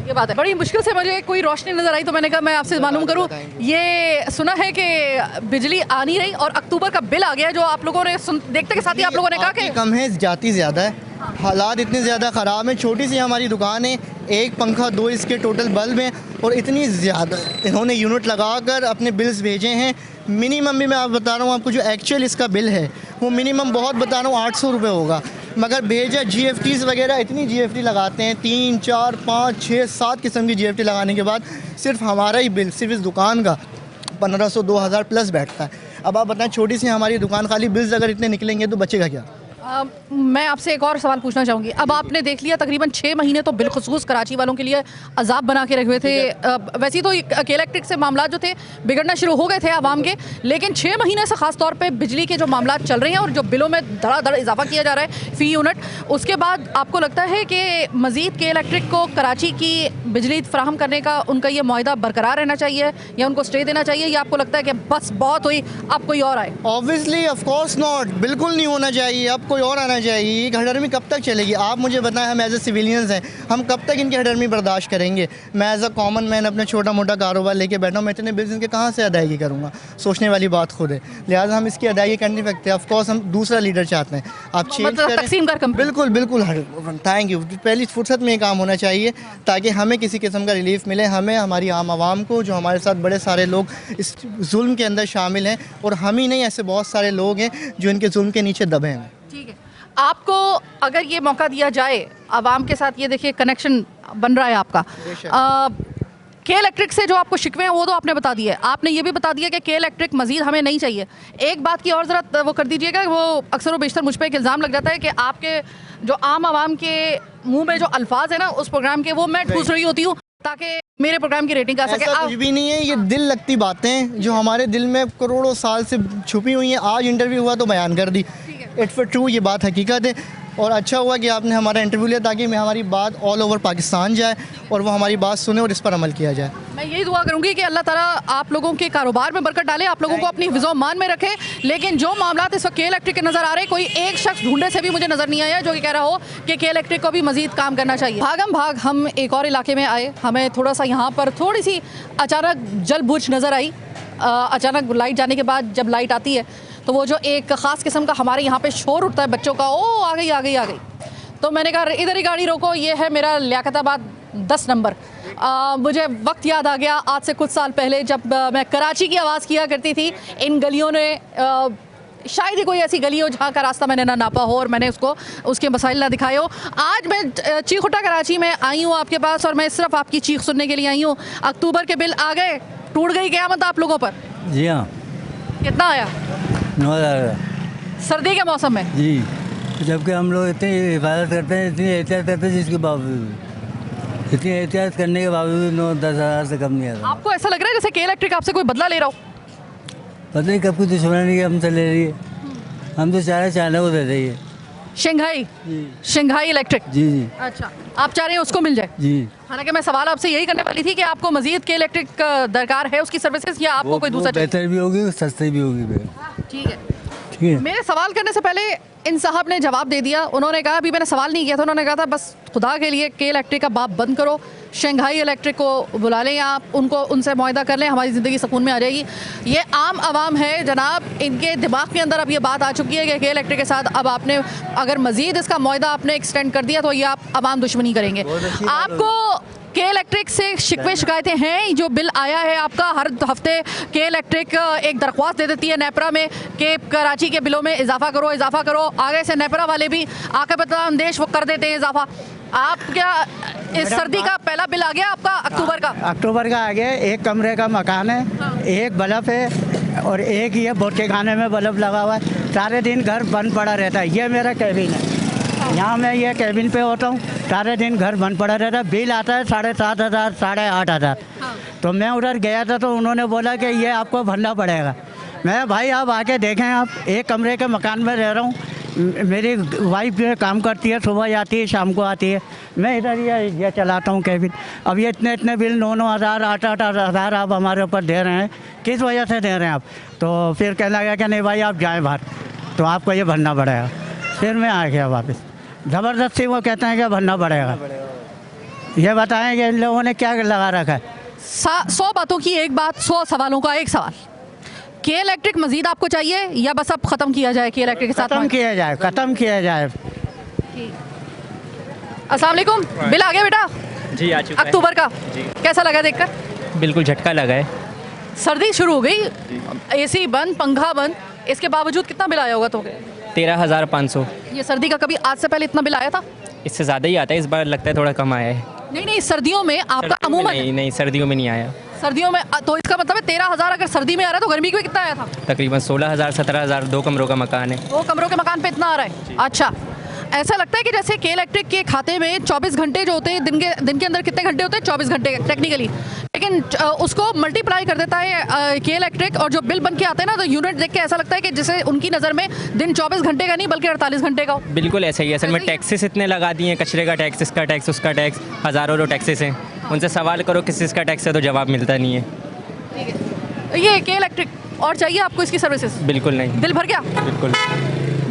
ये बात है, बड़ी मुश्किल से मुझे कोई रोशनी नजर आई तो मैंने कहा मैं आपसे मालूम करूं। ये सुना है कि बिजली आ नहीं रही और अक्टूबर का बिल आ गया है, जो आप लोगों ने देखते के साथ ही आप लोगों ने कहा कि कम है, जाती ज़्यादा है, हालात इतने ज़्यादा ख़राब हैं। छोटी सी हमारी दुकान है, 1 पंखा 2 इसके टोटल बल्ब हैं, और इतनी ज़्यादा इन्होंने यूनिट लगाकर अपने बिल्स भेजे हैं। मिनिमम भी मैं आप बता रहा हूँ आपको, जो एक्चुअल इसका बिल है वो मिनिमम बहुत बता रहा हूँ 800 रुपये होगा, मगर भेजा GFTs वगैरह इतनी GFT लगाते हैं, 3 4 5 6 7 किस्म की GFT लगाने के बाद सिर्फ हमारा ही बिल सिर्फ इस दुकान का 1500 2000 प्लस बैठता है। अब आप बताएं, छोटी सी हमारी दुकान, खाली बिल्स अगर इतने निकलेंगे तो बचेगा क्या? मैं आपसे एक और सवाल पूछना चाहूँगी। अब आपने देख लिया तकरीबन 6 महीने तो बिलखुसूस कराची वालों के लिए अजाब बना के रखे हुए थे। वैसे तो के इलेक्ट्रिक से मामला जो थे बिगड़ना शुरू हो गए थे आवाम के, लेकिन 6 महीने से ख़ास तौर पे बिजली के जो मामला चल रहे हैं और जो बिलों में धड़ाधड़ इजाफा किया जा रहा है फ़ी यूनिट, उसके बाद आपको लगता है कि मज़ीद के इलेक्ट्रिक को कराची की बिजली फराहम करने का उनका ये मुआहदा बरकरार रहना चाहिए या उनको स्टे देना चाहिए, या आपको लगता है कि बस बहुत हुई अब कोई और आए? ऑब्वियसली ऑफ कोर्स नॉट, बिल्कुल नहीं होना चाहिए। अब कोई और आना चाहिए। ये हडर्मी कब तक चलेगी? आप मुझे बताएं, हम एज ए सिविलियंस हैं, हम कब तक इनकी हडर्मी बर्दाश्त करेंगे? मैं एज अ कॉमन मैन अपना छोटा मोटा कारोबार लेके बैठा हूँ, मैं इतने बिल्स इनके कहाँ से अदायगी करूँगा? सोचने वाली बात खुद है, लिहाजा हम इसकी अदायगी कर नहीं सकते। ऑफकोर्स हम दूसरा लीडर चाहते हैं, आप चेंज करें। बिल्कुल बिल्कुल, थैंक यू। पहली फुर्सत में ये काम होना चाहिए ताकि हमें किसी किस्म का रिलीफ मिले, हमें, हमारी आम आवाम को, जो हमारे साथ बड़े सारे लोग इस जुल्म के अंदर शामिल हैं, और हम ही नहीं, ऐसे बहुत सारे लोग हैं जो इनके जुल्म के नीचे दबे हैं। ठीक है, आपको अगर ये मौका दिया जाए आवाम के साथ, ये देखिए कनेक्शन बन रहा है आपका। के इलेक्ट्रिक से जो आपको शिकवे हैं वो तो आपने बता दिया है, आपने ये भी बता दिया कि के इलेक्ट्रिक मजीद हमें नहीं चाहिए। एक बात की और ज़रा वो कर दीजिएगा, वो अक्सर व बेशतर मुझ पर एक इल्ज़ाम लग जाता है कि आपके जो आम आवाम के मुंह में जो अल्फाज है ना उस प्रोग्राम के, वो मैं ठूस रही होती हूँ ताकि मेरे प्रोग्राम की रेटिंग आ सके। ऐसा कुछ भी नहीं है, ये दिल लगती बातें जो हमारे दिल में करोड़ों साल से छुपी हुई हैं, आज इंटरव्यू हुआ तो बयान कर दी। इट्स फॉर ट्रू, ये बात हकीकत है। और अच्छा हुआ कि आपने हमारा इंटरव्यू लिया ताकि हमारी बात ऑल ओवर पाकिस्तान जाए और वो हमारी बात सुने और इस पर अमल किया जाए। मैं यही दुआ करूंगी कि अल्लाह ताला आप लोगों के कारोबार में बरकत डाले, आप लोगों को अपनी हिफ्ज़ो मान में रखे। लेकिन जो मामला इस वक्त के इलेक्ट्रिक के नज़र आ रहे, कोई एक शख्स ढूंढे से भी मुझे नज़र नहीं आया जो कि कह रहा हो कि के इलेक्ट्रिक को भी मजीद काम करना चाहिए। भागम भाग हम एक और इलाके में आए, हमें थोड़ा सा यहाँ पर थोड़ी सी अचानक जल बुझ नज़र आई। अचानक लाइट जाने के बाद जब लाइट आती है तो वो जो एक ख़ास किस्म का हमारे यहाँ पे शोर उठता है बच्चों का, ओ आ गई आ गई आ गई। तो मैंने कहा इधर ही गाड़ी रोको, ये है मेरा लियाकताबाद 10 नंबर। मुझे वक्त याद आ गया आज से कुछ साल पहले जब मैं कराची की आवाज़ किया करती थी। इन गलियों ने शायद ही कोई ऐसी गली हो जहाँ का रास्ता मैंने ना नापा हो और मैंने उसके मसाइल ना दिखाए हो। आज मैं चीखुटा कराची में आई हूँ आपके पास, और मैं सिर्फ आपकी चीख सुनने के लिए आई हूँ। अक्टूबर के बिल आ गए, टूट गई क़यामत आप लोगों पर। जी हाँ। कितना आया? 9,000। सर्दी के मौसम में जी, जबकि हम लोग इतनी हिफाजत करते हैं, इतनी एहतियात करते हैं, जिसके बावजूद, इतनी एहतियात करने के बावजूद 9-10 हज़ार से कम नहीं आता। आपको ऐसा लग रहा है जैसे के इलेक्ट्रिक आपसे कोई बदला ले रहा हो? पता नहीं कब की दुश्मनी हमसे ले रही है, हम तो चाहने को दे रही है। Shanghai electric. जी जी। अच्छा, आप चाह रहे हैं उसको मिल जाए? जी। हालांकि मैं सवाल आपसे यही करने वाली थी कि आपको मजीद के इलेक्ट्रिक दरकार है उसकी सर्विसेज, या आपको कोई दूसरा बेहतर भी होगी, सस्ती भी होगी। ठीक है। मेरे सवाल करने से पहले इन साहब ने जवाब दे दिया। उन्होंने कहा, अभी मैंने सवाल नहीं किया था, उन्होंने कहा था बस खुदा के लिए के इलेक्ट्रिक का बाप बंद करो, शंघाई इलेक्ट्रिक को बुला लें आप, उनसे मुआहदा कर लें, हमारी ज़िंदगी सुकून में आ जाएगी। ये आम आवाम है जनाब, इनके दिमाग के अंदर अब ये बात आ चुकी है कि के इलेक्ट्रिक के साथ अब आपने अगर मज़ीद इसका मुआहदा आपने एक्सटेंड कर दिया तो ये आप आवाम दुश्मनी करेंगे। आपको के इलेक्ट्रिक से शिकवे शिकायतें हैं? जो बिल आया है आपका, हर हफ्ते के इलेक्ट्रिक एक दरख्वास्त दे देती है नेपरा में कि कराची के बिलों में इजाफा करो। आगे से नेपरा वाले भी आके बता देश वो कर देते हैं इजाफा। आप क्या इस सर्दी का पहला बिल आ गया आपका अक्टूबर का आ गया? एक कमरे का मकान है, एक बल्ब है और एक ये बोटे खाने में बल्ब लगा हुआ है, सारे दिन घर बंद पड़ा रहता है। ये मेरा कैबिन है, यहाँ मैं ये कैबिन पे होता हूँ, सारे दिन घर बंद पड़ा रहता है। बिल आता है 7,500 8,500। तो मैं उधर गया था तो उन्होंने बोला कि ये आपको भरना पड़ेगा। मैं भाई आप आके देखें, आप एक कमरे के मकान में रह रहा हूँ, मेरी वाइफ जो है काम करती है, सुबह जाती है शाम को आती है, मैं इधर ये चलाता हूँ कैबिन। अब ये इतने बिल 9-9 हज़ार 8-8 हज़ार आप हमारे ऊपर दे रहे हैं, किस वजह से दे रहे हैं आप? तो फिर कहने लगा कि नहीं भाई आप जाएँ बाहर, तो आपको ये भरना पड़ेगा। फिर मैं आ गया वापस, ज़बरदस्ती वो कहते हैं कि भरना पड़ेगा। ये बताएं कि इन लोगों ने क्या लगा रखा है? 100 बातों की एक बात, 100 सवालों का एक सवाल। के इलेक्ट्रिक मजीद आपको चाहिए या बस अब ख़त्म किया जाए? के इलेक्ट्रिक के साथ ख़त्म किया जाए। अस्सलाम वालेकुम, बिल आ गया बेटा? जी आ चुका है। अक्टूबर का जी। कैसा लगा देखकर? बिल्कुल झटका लगा है। सर्दी शुरू हो गई, एसी बंद, पंखा बंद, इसके बावजूद कितना बिल आया होगा? तो 13,500। ये सर्दी का कभी आज से पहले इतना बिल आया था? इससे ज़्यादा ही आता है, इस बार लगता है थोड़ा कम आया है। नहीं, सर्दियों में आपका अमूमन नहीं, सर्दियों में नहीं आया। सर्दियों में तो इसका मतलब है 13,000 अगर सर्दी में आ रहा है तो गर्मी में कितना आया था? तकरीबन 16,000 17,000। 2 कमरों का मकान है। 2 कमरों के मकान पे इतना आ रहा है? अच्छा, ऐसा लगता है कि जैसे के इलेक्ट्रिक के खाते में 24 घंटे जो होते हैं, दिन के अंदर कितने घंटे होते हैं? 24 घंटे टेक्निकली, लेकिन उसको मल्टीप्लाई कर देता है के इलेक्ट्रिक, और जो बिल बन के आते हैं ना तो यूनिट देख के ऐसा लगता है कि जैसे उनकी नज़र में दिन 24 घंटे का नहीं बल्कि 48 घंटे का हो। बिल्कुल ऐसा ही है। असल में टैक्सेस इतने लगा दिए हैं, कचरे का टैक्स, इसका टैक्स, उसका टैक्स, हज़ारों टैक्सेस हैं। उनसे सवाल करो किस चीज़ का टैक्स है तो जवाब मिलता नहीं है। ठीक है, ये के इलेक्ट्रिक और चाहिए आपको इसकी सर्विसेज? बिल्कुल नहीं। बिल भर गया? बिल्कुल।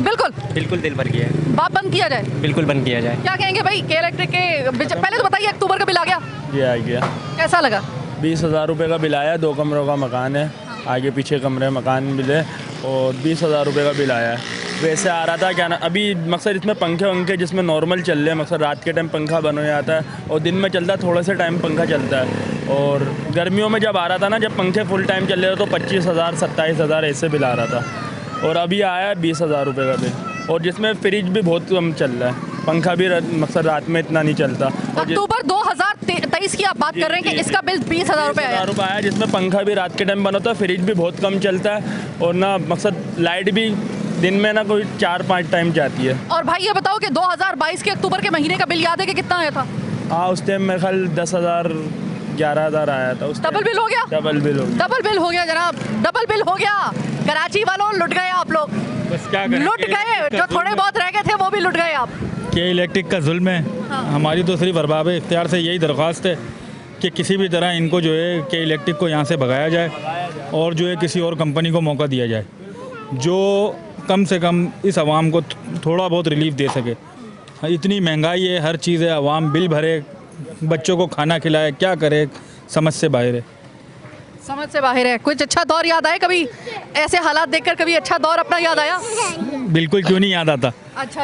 बिल्कुल बिल्कुल दिल भर गया है, बाप बंद किया जाए। बिल्कुल बंद किया जाए। क्या कहेंगे भाई के इलेक्ट्रिक के पहले तो बताइए, अक्टूबर का बिल आ गया, ये आ गया कैसा लगा? 20,000 रुपये का बिल आया, 2 कमरों का मकान है, आगे पीछे कमरे मकान बिल है और 20,000 रुपये का बिल आया है। वैसे आ रहा था क्या ना, अभी मकसद इसमें पंखे वंखे जिसमें नॉर्मल चल रहे हैं, मकसद रात के टाइम पंखा बंद हो जाता है और दिन में चलता है, थोड़े से टाइम पंखा चलता है। और गर्मियों में जब आ रहा था ना, जब पंखे फुल टाइम चल रहे थे तो 25,000 27,000 ऐसे बिल आ रहा था और अभी आया है 20,000 रुपये का बिल। और जिसमें फ्रिज भी बहुत कम चल रहा है, पंखा भी मकसद रात में इतना नहीं चलता। और अक्टूबर 2023 की आप बात कर रहे हैं कि इसका बिल 20,000 रुपये आया? 20,000 रुपये आया, जिसमें पंखा भी रात के टाइम बंद होता है, फ्रिज भी बहुत कम चलता है और ना मकसद लाइट भी दिन में ना कोई 4-5 टाइम जाती है। और भाई ये बताओ कि 2022 के अक्टूबर के महीने का बिल याद है कि कितना आया था? हाँ, उस टाइम मेरे ख्याल 10,000 11,000 आया था। डबल बिल हो गया? डबल बिल हो गया, डबल बिल हो गया जनाब, डबल बिल हो गया। कराची वालों लुट गए आप लोग, बस क्या करें, लुट गए, जो थोड़े बहुत रह गए थे वो भी लुट गए आप। के इलेक्ट्रिक का जुल्म है। हमारी तो सिर्फ अरबाब इख्तियार से यही दरख्वास्त है कि किसी भी तरह इनको जो है के इलेक्ट्रिक को यहाँ से भगाया जाए और जो है किसी और कंपनी को मौका दिया जाए जो कम से कम इस आवाम को थोड़ा बहुत रिलीफ दे सके। इतनी महंगाई है, हर चीज़ है, आवाम बिल भरे, बच्चों को खाना खिलाए, क्या करे, समझ से बाहर है। समझ से बाहर है। कुछ अच्छा दौर याद आए कभी? ऐसे हालात देखकर कभी अच्छा दौर अपना याद आया? बिल्कुल, क्यों नहीं याद आता। अच्छा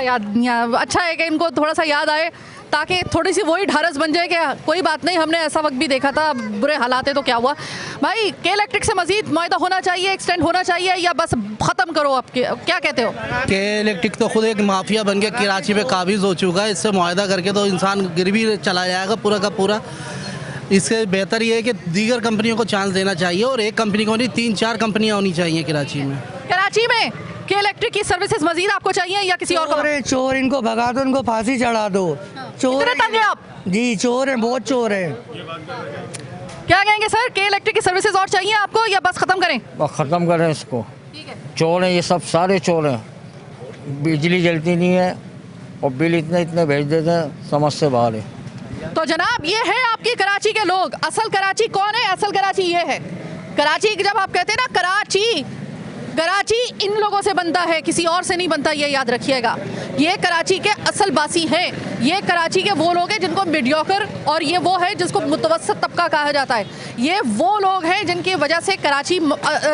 अच्छा है कि इनको थोड़ा सा याद आए ताकि थोड़ी सी वही ढारस बन जाए कि कोई बात नहीं, हमने ऐसा वक्त भी देखा था, बुरे हालात है तो क्या हुआ। भाई के इलेक्ट्रिक से मजीद मुआहदा होना चाहिए, एक्सटेंड होना चाहिए या बस ख़त्म करो? आप क्या कहते हो? के इलेक्ट्रिक तो खुद एक माफिया बन के कराची पे काबिज हो चुका है, इससे मुआहदा करके तो इंसान गिर भी चला जाएगा पूरा का पूरा। इससे बेहतर ये है कि दीगर कंपनियों को चांस देना चाहिए और एक कंपनी को नहीं 3-4 कंपनियाँ होनी चाहिए कराची में। कराची में के इलेक्ट्रिक की सर्विसेज मजीद आपको चाहिए या किसी और को? चोर इनको भगा दो, इनको फांसी चढ़ा दो। चोर तंग है आप? जी चोर हैं, बहुत चोर हैं। क्या कहेंगे सर, के इलेक्ट्रिक की सर्विसेज और चाहिए आपको या बस ख़त्म करें? ख़त्म करें इसको। चोर हैं ये सब, सारे चोर हैं। बिजली जलती नहीं है और बिल इतने भेज देते हैं, समझ से बाहर है। तो जनाब ये है आपकी कराची के लोग। असल कराची कौन है? असल कराची ये है। कराची जब आप कहते हैं ना कराची इन लोगों से बनता है, किसी और से नहीं बनता, ये याद रखिएगा। ये कराची के असल बासी हैं। ये कराची के वो लोग हैं जिनको मीडियोकर और ये वो है जिसको मुतवस्सित तबका कहा जाता है। ये वो लोग हैं जिनकी वजह से कराची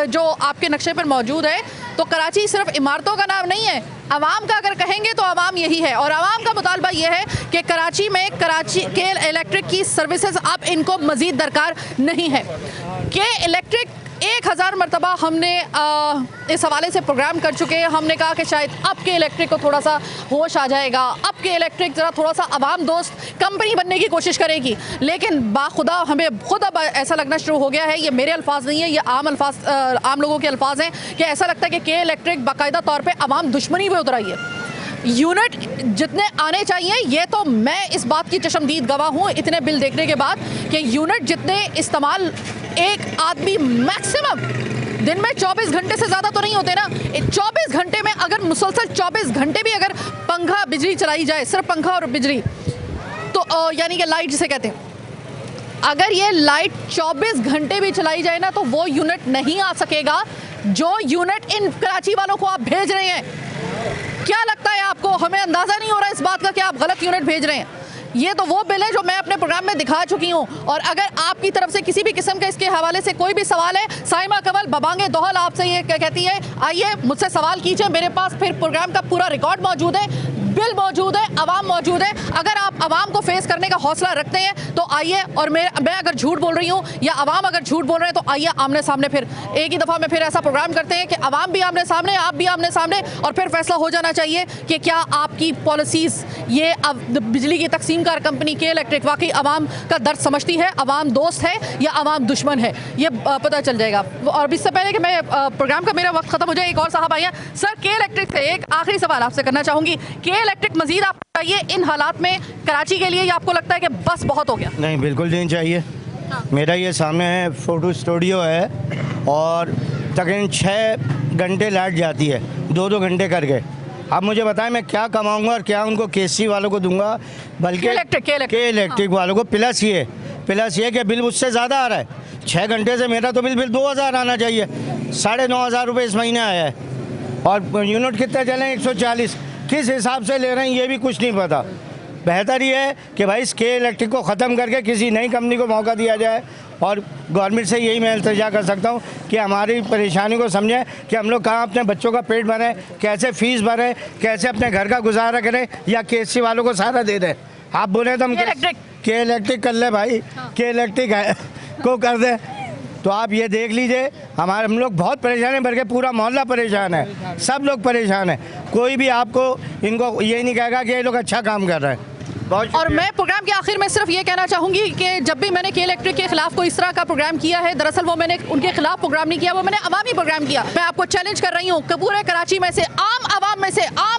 जो आपके नक्शे पर मौजूद है, तो कराची सिर्फ इमारतों का नाम नहीं है। आवाम का अगर कहेंगे तो आवाम यही है और आवाम का मुतालबा ये है कि कराची में के इलेक्ट्रिक की सर्विसेज अब इनको मज़ीद दरकार नहीं है। के इलेक्ट्रिक 1000 मरतबा हमने इस हवाले से प्रोग्राम कर चुके हैं। हमने कहा कि शायद अब के इलेक्ट्रिक को थोड़ा सा होश आ जाएगा, अब के इलेक्ट्रिक ज़रा थोड़ा सा आवाम दोस्त कंपनी बनने की कोशिश करेगी। लेकिन बाखुदा हमें खुद अब ऐसा लगना शुरू हो गया है, ये मेरे अल्फाज नहीं है, ये आम लोगों के अल्फाज हैं, कि ऐसा लगता है कि के इलेक्ट्रिक बाकायदा तौर पर आवाम दुश्मनी में उतर आई है। यूनिट जितने आने चाहिए, ये तो मैं इस बात की चशमदीद गवाह हूँ इतने बिल देखने के बाद कि यूनिट जितने इस्तेमाल एक आदमी मैक्सिमम दिन में 24 घंटे से ज़्यादा तो नहीं होते ना, 24 घंटे में अगर मुसलसल 24 घंटे भी अगर पंखा बिजली चलाई जाए, सिर्फ पंखा और बिजली, तो यानी कि लाइट जिसे कहते हैं, अगर ये लाइट 24 घंटे भी चलाई जाए ना तो वो यूनिट नहीं आ सकेगा जो यूनिट इन कराची वालों को आप भेज रहे हैं। क्या लगता है आपको? हमें अंदाज़ा नहीं हो रहा इस बात का कि आप गलत यूनिट भेज रहे हैं। ये तो वो बिल है जो मैं अपने प्रोग्राम में दिखा चुकी हूँ। और अगर आपकी तरफ से किसी भी किस्म का इसके हवाले से कोई भी सवाल है, साइमा कंवल बबांगे दोहल आपसे ये कहती है, आइए मुझसे सवाल कीजिए, मेरे पास फिर प्रोग्राम का पूरा रिकॉर्ड मौजूद है, बिल मौजूद है, आवाम मौजूद है। अगर आप आवाम को फेस करने का हौसला रखते हैं तो आइए, और मैं अगर झूठ बोल रही हूँ या आवाम अगर झूठ बोल रहे हैं तो आइए आमने सामने फिर एक ही दफ़ा में फिर ऐसा प्रोग्राम करते हैं कि आवाम भी आमने सामने, आप भी आमने सामने, और फिर फैसला हो जाना चाहिए कि क्या आपकी पॉलिसीज़, ये अब बिजली की तकसीम कार कंपनी के इलेक्ट्रिक वाकई आवाम का दर्द समझती है, आवाम दोस्त है या आवाम दुश्मन है, ये पता चल जाएगा। और इससे पहले कि मैं प्रोग्राम का मेरा वक्त ख़त्म हो जाए, एक और साहब आए हैं। सर, के इलेक्ट्रिक से एक आखिरी सवाल आपसे करना चाहूँगी, के इलेक्ट्रिक मजीद आप चाहिए इन हालात में कराची के लिए, या आपको लगता है कि बस बहुत हो गया? नहीं, बिल्कुल नहीं चाहिए। मेरा ये सामने है, फ़ोटो स्टूडियो है और तकरीबन 6 घंटे लाइट जाती है, 2-2 घंटे करके। अब मुझे बताएं मैं क्या कमाऊंगा और क्या उनको केसी वालों को दूंगा, बल्कि के इलेक्ट्रिक वालों को। प्लस ये कि बिल मुझसे ज़्यादा आ रहा है। 6 घंटे से मेरा तो बिल 2000 आना चाहिए, 9,500 रुपये इस महीने आया है। और यूनिट कितने चले 140, किस हिसाब से ले रहे हैं ये भी कुछ नहीं पता। बेहतर ये है कि भाई के इलेक्ट्रिक को ख़त्म करके किसी नई कंपनी को मौका दिया जाए, और गवर्नमेंट से यही मैं इल्तिजा कर सकता हूँ कि हमारी परेशानी को समझें कि हम लोग कहाँ अपने बच्चों का पेट भरें, कैसे फ़ीस भरें, कैसे अपने घर का गुजारा करें, या KSC वालों को सहारा दे दें। आप बोले तो हम के इलेक्ट्रिक कर ले भाई, के इलेक्ट्रिक को कर दें। तो आप ये देख लीजिए, हम लोग बहुत परेशान हैं, बल्कि पूरा मोहल्ला परेशान है, सब लोग परेशान हैं। कोई भी आपको इनको ये नहीं कहेगा कि ये लोग अच्छा काम कर रहे हैं। और मैं प्रोग्राम के आखिर में सिर्फ ये कहना चाहूँगी कि जब भी मैंने के इलेक्ट्रिक के खिलाफ कोई इस तरह का प्रोग्राम किया है, दरअसल वो मैंने उनके खिलाफ प्रोग्राम नहीं किया, वो मैंने अवामी प्रोग्राम किया। मैं आपको चैलेंज कर रही हूँ कि पूरे कराची में से आम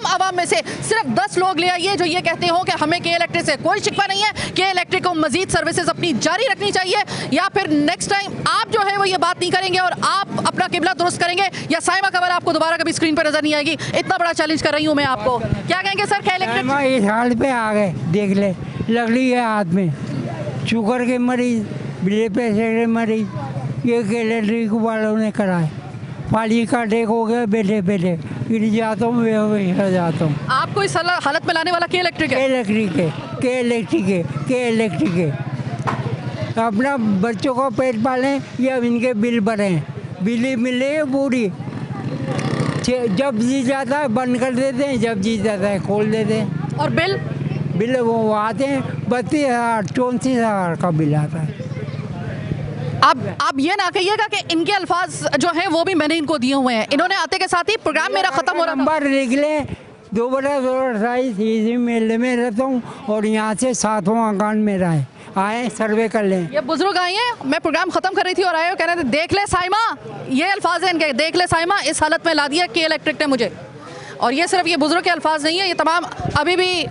आवाम में से सिर्फ 10 लोग ले आइए जो ये कहते हो कि हमें के इलेक्ट्रिक से कोई शिकवा नहीं है, के इलेक्ट्रिक को मजीद सर्विसेज अपनी जारी रखनी चाहिए, या फिर नेक्स्ट टाइम आप जो है वो ये बात नहीं करेंगे और आप अपना किबला दुरुस्त करेंगे, या साइमा कमल आपको दोबारा कभी स्क्रीन पर नजर नहीं आएगी। इतना बड़ा चैलेंज कर रही हूँ मैं आपको। क्या कहेंगे सर? के इलेक्ट्रिक इस हाल पे आ गए, देख ले, लकड़ी है हाथ में, शुगर के मरीज, ब्लड प्रेशर के मरीज, ये के इलेक्ट्रिक वालों ने कराए। पानी का टेक हो गया, बैठे बैठे गिर जाता हूँ, वे जाता हूँ। आपको इस हालत में लाने वाला के इलेक्ट्रिक है? के इलेक्ट्रिक है। अपना बच्चों को पेट पालें या इनके बिल भरें, बिल मिले पूरी। जब जी जाता है बंद कर देते हैं, जब जी जाता है खोल देते हैं। और बिल वो आते हैं 32,000 34,000 का बिल आता है। आप ये ना कहिएगा कि इनके अल्फाज जो हैं वो भी मैंने इनको दिए हुए हैं। इन्होंने आते के साथ ही प्रोग्राम मेरा खत्म हो रहा था। नंबर लिख ले, 2/27 इसी मेले में रहता हूँ और यहाँ से 7वां अकाउंट मेरा है। आए सर्वे कर लें। ये बुजुर्ग आए हैं, मैं प्रोग्राम खत्म कर रही थी और आए हो कह रहे थे देख ले साइमा, ये अल्फाज हैं इनके, देख ले साइमा इस हालत में ला दिया के इलेक्ट्रिक ने मुझे। और ये सिर्फ ये बुजुर्ग के अल्फाज नहीं है, ये तमाम अभी भी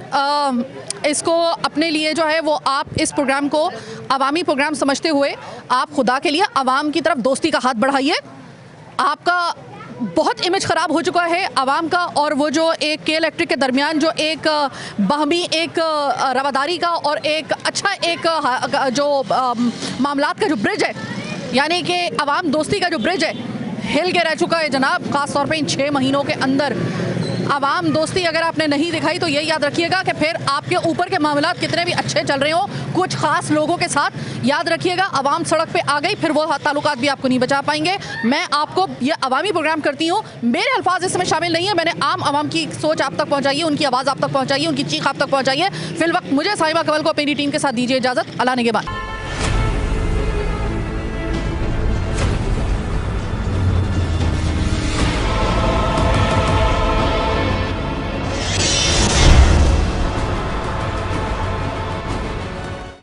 इसको अपने लिए जो है वो आप इस प्रोग्राम को अवामी प्रोग्राम समझते हुए आप खुदा के लिए अवाम की तरफ दोस्ती का हाथ बढ़ाइए। आपका बहुत इमेज ख़राब हो चुका है अवाम का, और वो जो एक के इलेक्ट्रिक के दरमियान जो एक बाहमी एक रवादारी का और एक अच्छा एक जो मामलात का जो ब्रिज है, यानी कि अवाम दोस्ती का जो ब्रिज है, हिल के रह चुका है जनाब। ख़ास तौर पे इन 6 महीनों के अंदर अवाम दोस्ती अगर आपने नहीं दिखाई तो ये याद रखिएगा कि फिर आपके ऊपर के मामलात कितने भी अच्छे चल रहे हो कुछ ख़ास लोगों के साथ, याद रखिएगा अवाम सड़क पे आ गई फिर वो ताल्लुकात भी आपको नहीं बचा पाएंगे। मैं आपको ये अवामी प्रोग्राम करती हूँ, मेरे अल्फाज इसमें शामिल नहीं है, मैंने आम आवाम की सोच आप तक पहुँचाई है, उनकी आवाज़ आप तक पहुँचाई है, उनकी चीख आप तक पहुँचाई है। फिल वक्त मुझे साहिबा कवल को अपनी टीम के साथ दीजिए इजाज़त। अल्लाह ने के बाद।